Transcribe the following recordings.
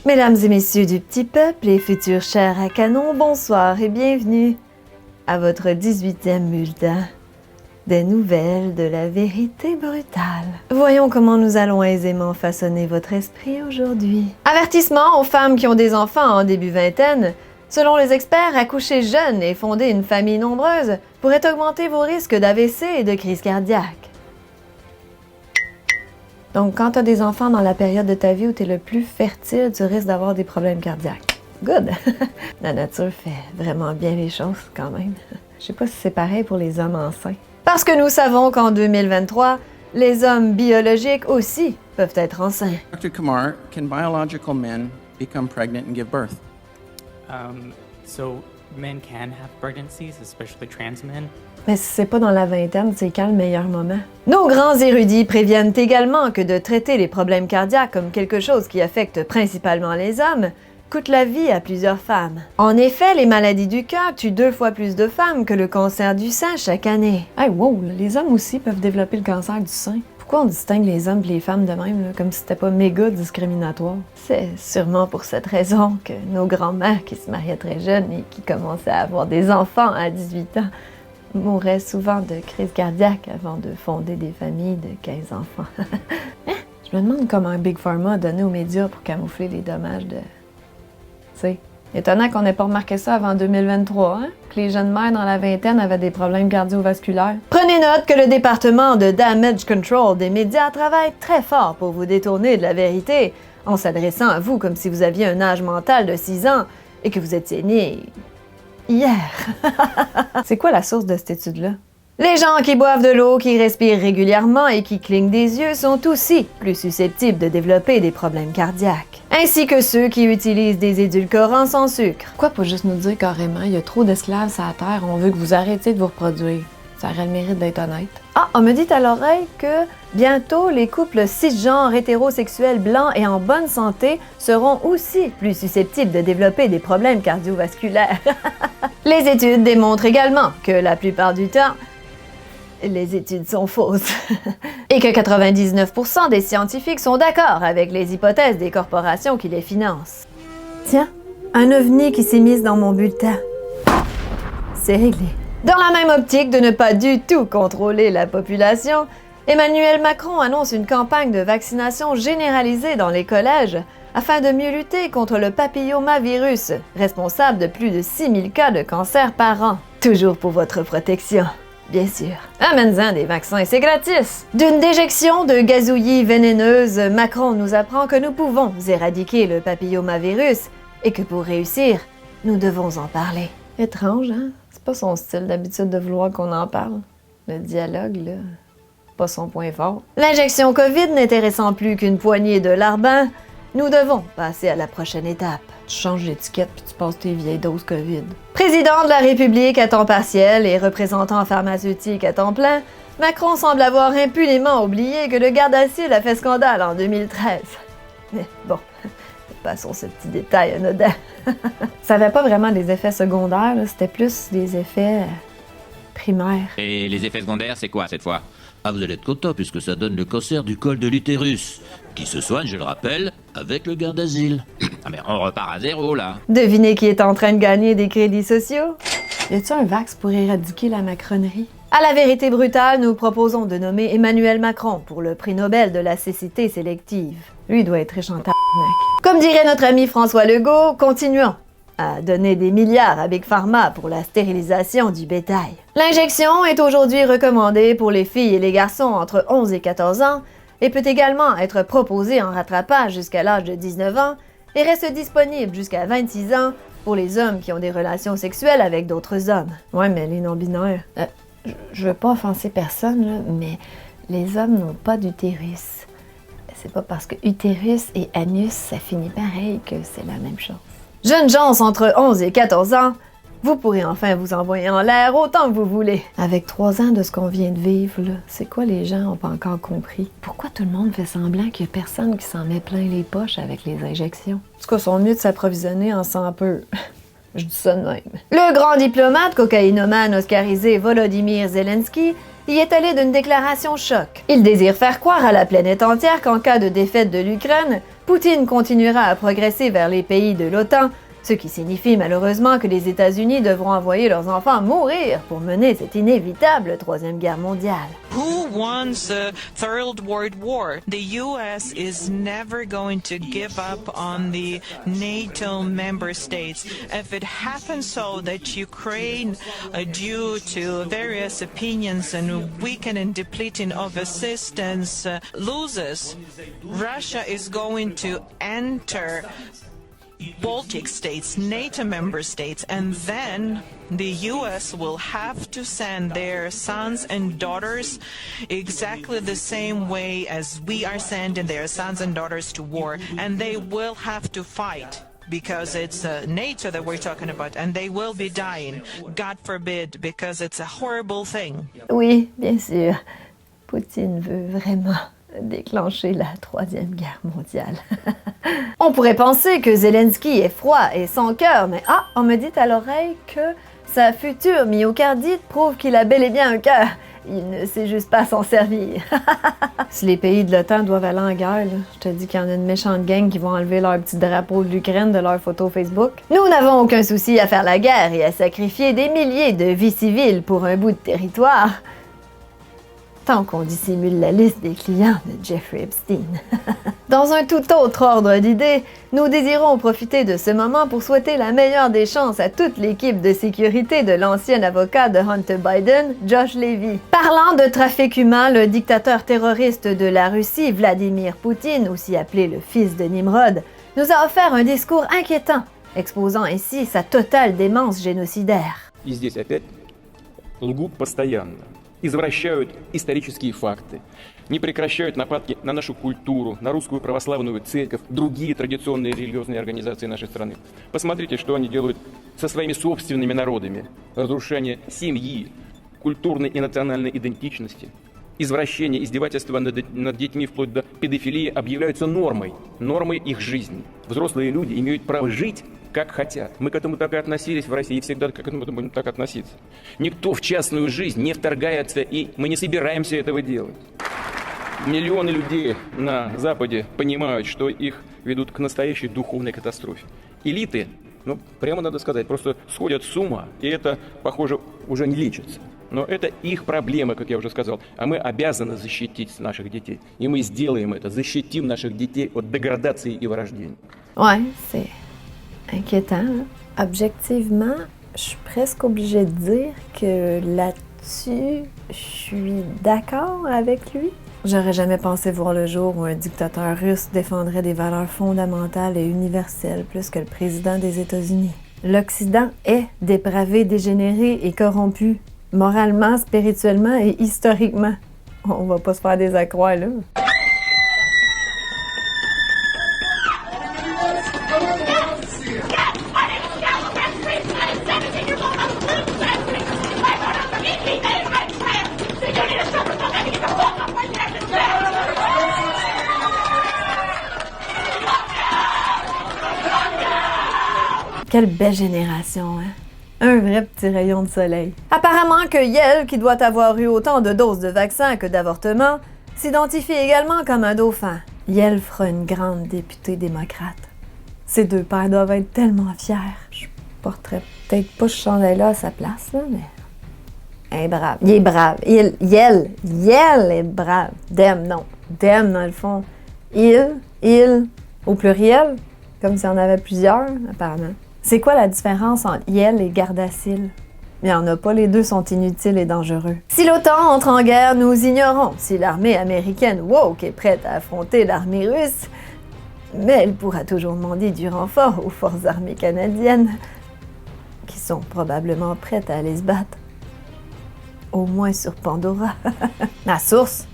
Mesdames et messieurs du petit peuple et futurs chers à canon, bonsoir et bienvenue à votre 18e bulletin des nouvelles de la vérité brutale. Voyons comment nous allons aisément façonner votre esprit aujourd'hui. Avertissement aux femmes qui ont des enfants en début vingtaine. Selon les experts, accoucher jeune et fonder une famille nombreuse pourrait augmenter vos risques d'AVC et de crise cardiaque. Donc, quand tu as des enfants dans la période de ta vie où tu es le plus fertile, tu risques d'avoir des problèmes cardiaques. Good! La nature fait vraiment bien les choses quand même. Je sais pas si c'est pareil pour les hommes enceints. Parce que nous savons qu'en 2023, les hommes biologiques aussi peuvent être enceints. Dr. Kumar, can biological men become pregnant and give birth? So men can have pregnancies, especially trans men. Mais si c'est pas dans la vingtaine, c'est quand le meilleur moment? Nos grands érudits préviennent également que de traiter les problèmes cardiaques comme quelque chose qui affecte principalement les hommes coûte la vie à plusieurs femmes. En effet, les maladies du cœur tuent 2 fois plus de femmes que le cancer du sein chaque année. Hey, wow, les hommes aussi peuvent développer le cancer du sein. Pourquoi on distingue les hommes et les femmes de même, là, comme si c'était pas méga discriminatoire? C'est sûrement pour cette raison que nos grands-mères qui se mariaient très jeunes et qui commençaient à avoir des enfants à 18 ans mouraient souvent de crise cardiaque avant de fonder des familles de 15 enfants. Je me demande comment Big Pharma a donné aux médias pour camoufler les dommages de... C'est étonnant qu'on n'ait pas remarqué ça avant 2023, hein? Que les jeunes mères dans la vingtaine avaient des problèmes cardiovasculaires. Prenez note que le département de Damage Control des médias travaille très fort pour vous détourner de la vérité en s'adressant à vous comme si vous aviez un âge mental de 6 ans et que vous étiez né hier. C'est quoi la source de cette étude-là? Les gens qui boivent de l'eau, qui respirent régulièrement et qui clignent des yeux sont aussi plus susceptibles de développer des problèmes cardiaques. Ainsi que ceux qui utilisent des édulcorants sans sucre. Pourquoi pas juste nous dire carrément, il y a trop d'esclaves sur la Terre, on veut que vous arrêtiez de vous reproduire? Ça aurait le mérite d'être honnête. Ah, on me dit à l'oreille que bientôt, les couples cisgenres hétérosexuels blancs et en bonne santé seront aussi plus susceptibles de développer des problèmes cardiovasculaires. Les études démontrent également que la plupart du temps, les études sont fausses. Et que 99% des scientifiques sont d'accord avec les hypothèses des corporations qui les financent. Tiens, un ovni qui s'est mis dans mon bulletin. C'est réglé. Dans la même optique de ne pas du tout contrôler la population, Emmanuel Macron annonce une campagne de vaccination généralisée dans les collèges afin de mieux lutter contre le papillomavirus, responsable de plus de 6000 cas de cancer par an. Toujours pour votre protection. Bien sûr. Amène-en des vaccins et c'est gratis! D'une déjection de gazouillis vénéneuses, Macron nous apprend que nous pouvons éradiquer le papillomavirus et que pour réussir, nous devons en parler. Étrange, hein? C'est pas son style d'habitude de vouloir qu'on en parle. Le dialogue, là, pas son point fort. L'injection COVID n'intéressant plus qu'une poignée de larbins, nous devons passer à la prochaine étape. Tu changes l'étiquette puis tu passes tes vieilles doses COVID. Président de la République à temps partiel et représentant pharmaceutique à temps plein, Macron semble avoir impunément oublié que le Gardasil a fait scandale en 2013. Mais bon, passons ce petit détail anodin. Ça n'avait pas vraiment des effets secondaires, c'était plus des effets primaires. Et les effets secondaires, c'est quoi cette fois? Ah, vous allez être content puisque ça donne le cancer du col de l'utérus, qui se soigne, je le rappelle, avec le Gardasil. Ah mais on repart à zéro là. Devinez qui est en train de gagner des crédits sociaux? Y a-t-il un vax pour éradiquer la macronerie? À la vérité brutale, nous proposons de nommer Emmanuel Macron pour le prix Nobel de la cécité sélective. Lui, il doit être riche en tabarnak. Comme dirait notre ami François Legault, continuons à donner des milliards à Big Pharma pour la stérilisation du bétail. L'injection est aujourd'hui recommandée pour les filles et les garçons entre 11 et 14 ans et peut également être proposée en rattrapage jusqu'à l'âge de 19 ans et reste disponible jusqu'à 26 ans pour les hommes qui ont des relations sexuelles avec d'autres hommes. Ouais, mais les non-binaires... je veux pas offenser personne, là, mais les hommes n'ont pas d'utérus. C'est pas parce que utérus et anus, ça finit pareil que c'est la même chose. Jeunes gens entre 11 et 14 ans, vous pourrez enfin vous envoyer en l'air autant que vous voulez. Avec 3 ans de ce qu'on vient de vivre, là, c'est quoi les gens n'ont pas encore compris? Pourquoi tout le monde fait semblant qu'il y a personne qui s'en met plein les poches avec les injections? En tout cas, ils sont mieux de s'approvisionner en sang peu. Je dis ça de même. Le grand diplomate cocaïnomane oscarisé Volodymyr Zelensky y est allé d'une déclaration choc. Il désire faire croire à la planète entière qu'en cas de défaite de l'Ukraine, Poutine continuera à progresser vers les pays de l'OTAN, ce qui signifie malheureusement que les États-Unis devront envoyer leurs enfants mourir pour mener cette inévitable Troisième Guerre mondiale. Who wants a third world war? The U.S. is never going to give up on the NATO member states. If it happens so that Ukraine, due to various opinions and weakening and depleting of assistance, loses, Russia is going to enter Baltic states, NATO member states, and then the U.S. will have to send their sons and daughters exactly the same way as we are sending their sons and daughters to war, and they will have to fight. Because it's NATO that we're talking about, and they will be dying, God forbid, because it's a horrible thing. Oui, bien sûr. Poutine veut vraiment déclencher la Troisième Guerre mondiale. On pourrait penser que Zelensky est froid et sans cœur, mais on me dit à l'oreille que sa future myocardite prouve qu'il a bel et bien un cœur. Il ne sait juste pas s'en servir. Si les pays de l'OTAN doivent aller en guerre, là, je te dis qu'il y en a une méchante gang qui vont enlever leur petit drapeau de l'Ukraine de leur photo Facebook. Nous n'avons aucun souci à faire la guerre et à sacrifier des milliers de vies civiles pour un bout de territoire. Tant qu'on dissimule la liste des clients de Jeffrey Epstein. Dans un tout autre ordre d'idées, nous désirons profiter de ce moment pour souhaiter la meilleure des chances à toute l'équipe de sécurité de l'ancien avocat de Hunter Biden, Josh Levy. Parlant de trafic humain, le dictateur terroriste de la Russie, Vladimir Poutine, aussi appelé le fils de Nimrod, nous a offert un discours inquiétant, exposant ainsi sa totale démence génocidaire. И здесь опять лгут постоянно. Извращают исторические факты, не прекращают нападки на нашу культуру, на русскую православную церковь, другие традиционные религиозные организации нашей страны. Посмотрите, что они делают со своими собственными народами. Разрушение семьи, культурной и национальной идентичности, извращение, издевательства над детьми вплоть до педофилии объявляются нормой их жизни. Взрослые люди имеют право жить как хотят. Мы к этому так и относились в России и всегда к этому будем так относиться. Никто в частную жизнь не вторгается, и мы не собираемся этого делать. Миллионы людей на Западе понимают, что их ведут к настоящей духовной катастрофе. Элиты, прямо надо сказать, просто сходят с ума, и это, похоже, уже не лечится. Но это их проблема, как я уже сказал, а мы обязаны защитить наших детей. И мы сделаем это, защитим наших детей от деградации и вырождения. Ouais, c'est inquiétant. Objectivement, je suis presque obligée de dire que là-dessus, je suis d'accord avec lui. J'aurais jamais pensé voir le jour où un dictateur russe défendrait des valeurs fondamentales et universelles plus que le président des États-Unis. L'Occident est dépravé, dégénéré et corrompu, moralement, spirituellement et historiquement. On va pas se faire des accrocs là. Quelle belle génération, hein? Un vrai petit rayon de soleil. Apparemment que Yel, qui doit avoir eu autant de doses de vaccins que d'avortements, s'identifie également comme un dauphin. Yel fera une grande députée démocrate. Ces deux pères doivent être tellement fiers. Je porterais peut-être pas ce chandail-là à sa place, là, mais... Il est brave. Il est brave. Yel est brave. Dem, non. Dem, dans le fond. Il, au pluriel, comme s'il y en avait plusieurs, apparemment. C'est quoi la différence entre Yel et Gardasil? Il n'y en a pas, les deux sont inutiles et dangereux. Si l'OTAN entre en guerre, nous ignorons si l'armée américaine woke est prête à affronter l'armée russe, mais elle pourra toujours demander du renfort aux forces armées canadiennes, qui sont probablement prêtes à aller se battre. Au moins sur Pandora. Ma source?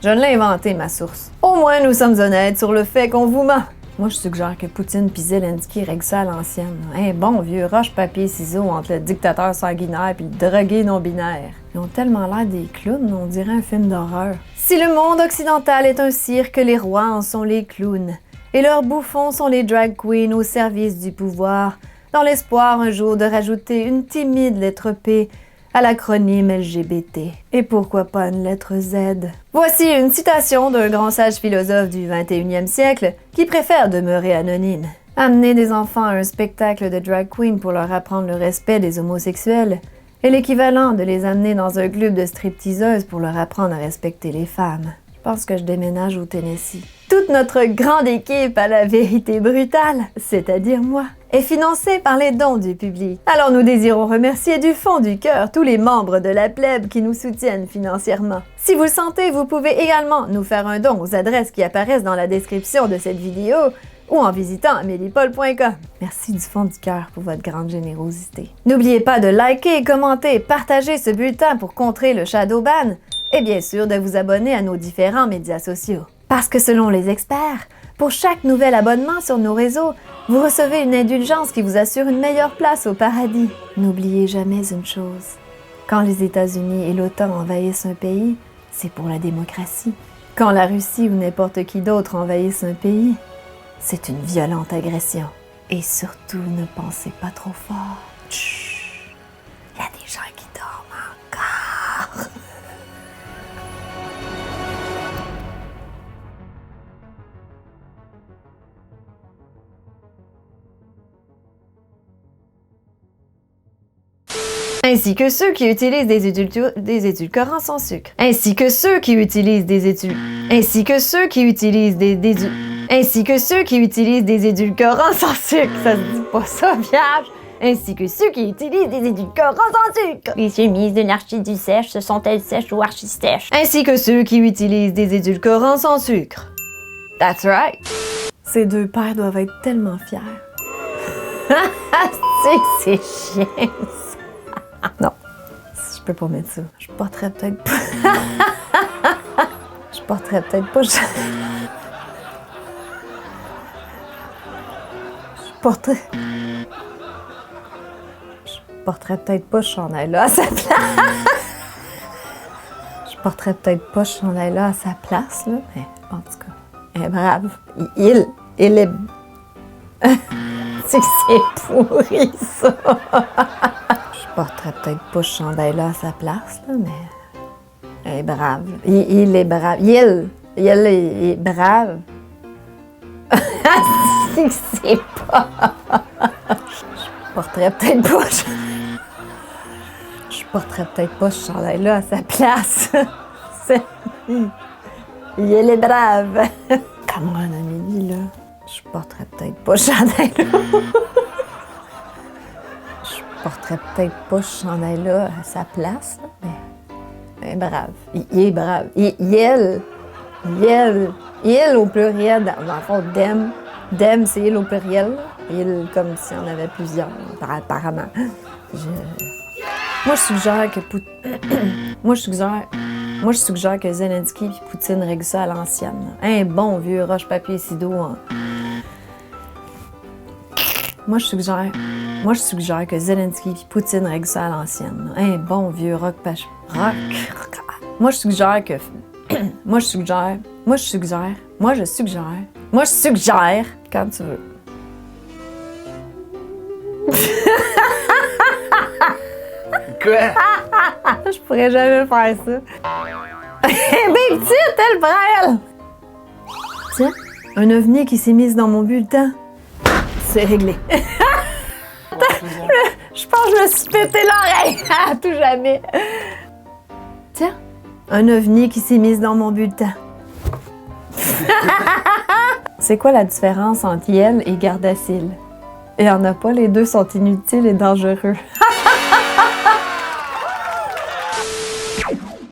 Je l'ai inventée, ma source. Au moins, nous sommes honnêtes sur le fait qu'on vous ment. Moi, je suggère que Poutine puis Zelensky règlent ça à l'ancienne. Un bon vieux roche-papier-ciseaux entre le dictateur sanguinaire puis le drogué non-binaire. Ils ont tellement l'air des clowns, on dirait un film d'horreur. Si le monde occidental est un cirque, les rois en sont les clowns. Et leurs bouffons sont les drag queens au service du pouvoir, dans l'espoir un jour de rajouter une timide lettre P à l'acronyme LGBT. Et pourquoi pas une lettre Z? Voici une citation d'un grand sage philosophe du 21e siècle qui préfère demeurer anonyme. Amener des enfants à un spectacle de drag queen pour leur apprendre le respect des homosexuels est l'équivalent de les amener dans un club de stripteaseuses pour leur apprendre à respecter les femmes. Je pense que je déménage au Tennessee. Toute notre grande équipe à la vérité brutale, c'est-à-dire moi, est financée par les dons du public. Alors nous désirons remercier du fond du cœur tous les membres de la plèbe qui nous soutiennent financièrement. Si vous le sentez, vous pouvez également nous faire un don aux adresses qui apparaissent dans la description de cette vidéo ou en visitant ameliepaul.com. Merci du fond du cœur pour votre grande générosité. N'oubliez pas de liker, commenter, partager ce bulletin pour contrer le shadow ban et bien sûr de vous abonner à nos différents médias sociaux. Parce que selon les experts, pour chaque nouvel abonnement sur nos réseaux, vous recevez une indulgence qui vous assure une meilleure place au paradis. N'oubliez jamais une chose. Quand les États-Unis et l'OTAN envahissent un pays, c'est pour la démocratie. Quand la Russie ou n'importe qui d'autre envahissent un pays, c'est une violente agression. Et surtout, ne pensez pas trop fort. Chut! Il y a des gens qui dorment encore. Ainsi que ceux qui utilisent des édulcorants sans sucre. Ainsi que ceux qui utilisent des édulcorants sans sucre. Ça se dit pas ça, vierge. Ainsi que ceux qui utilisent des édulcorants sans sucre. Les chemises de l'archidusèche, se sont-elles sèches ou archi-sèches? Ainsi que ceux qui utilisent des édulcorants sans sucre. That's right. Ces deux pères doivent être tellement fiers. C'est chiant, ça. Non, je peux pas mettre ça. Je porterais peut-être pas... Je porterais peut-être pas... Je porterais peut-être pas ce chandail-là à sa place. Je porterais peut-être pas ce chandail-là à sa place, là. Mais en tout cas, elle est brave. Il est... C'est que c'est pourri, ça. Je porterais peut-être pas ce chandail-là à sa place, là, mais... Elle est brave. Il est brave. Il est brave. C'est que c'est pas... Je porterais peut-être pas... Je porterais peut-être pas ce chandail-là à sa place. Il est brave. Comment, Amélie, là? Je porterais peut-être pas ce chandail-là. Je porterais peut-être pas ce chandail-là à sa place, là, mais... Il est brave. Il est brave. Il au pluriel, dans le fond, dem. Dem, c'est il au pluriel. Il, comme si on avait plusieurs, apparemment. Moi, je suggère que Zelensky et Poutine règlent ça à l'ancienne. Un bon vieux roche-papier-ciseaux. Moi, je suggère que Zelensky et Poutine règlent ça à l'ancienne. Un bon vieux Moi, je suggère, quand tu veux. Quoi? Je pourrais jamais faire ça. Ben petite, elle, Brel! Tiens, un ovni qui s'est mis dans mon bulletin. C'est réglé. Je pense que je me suis pété l'oreille. À tout jamais. Tiens, un ovni qui s'est mis dans mon bulletin. C'est quoi la différence entre Yel et Gardasil? Il y en a pas, les deux sont inutiles et dangereux.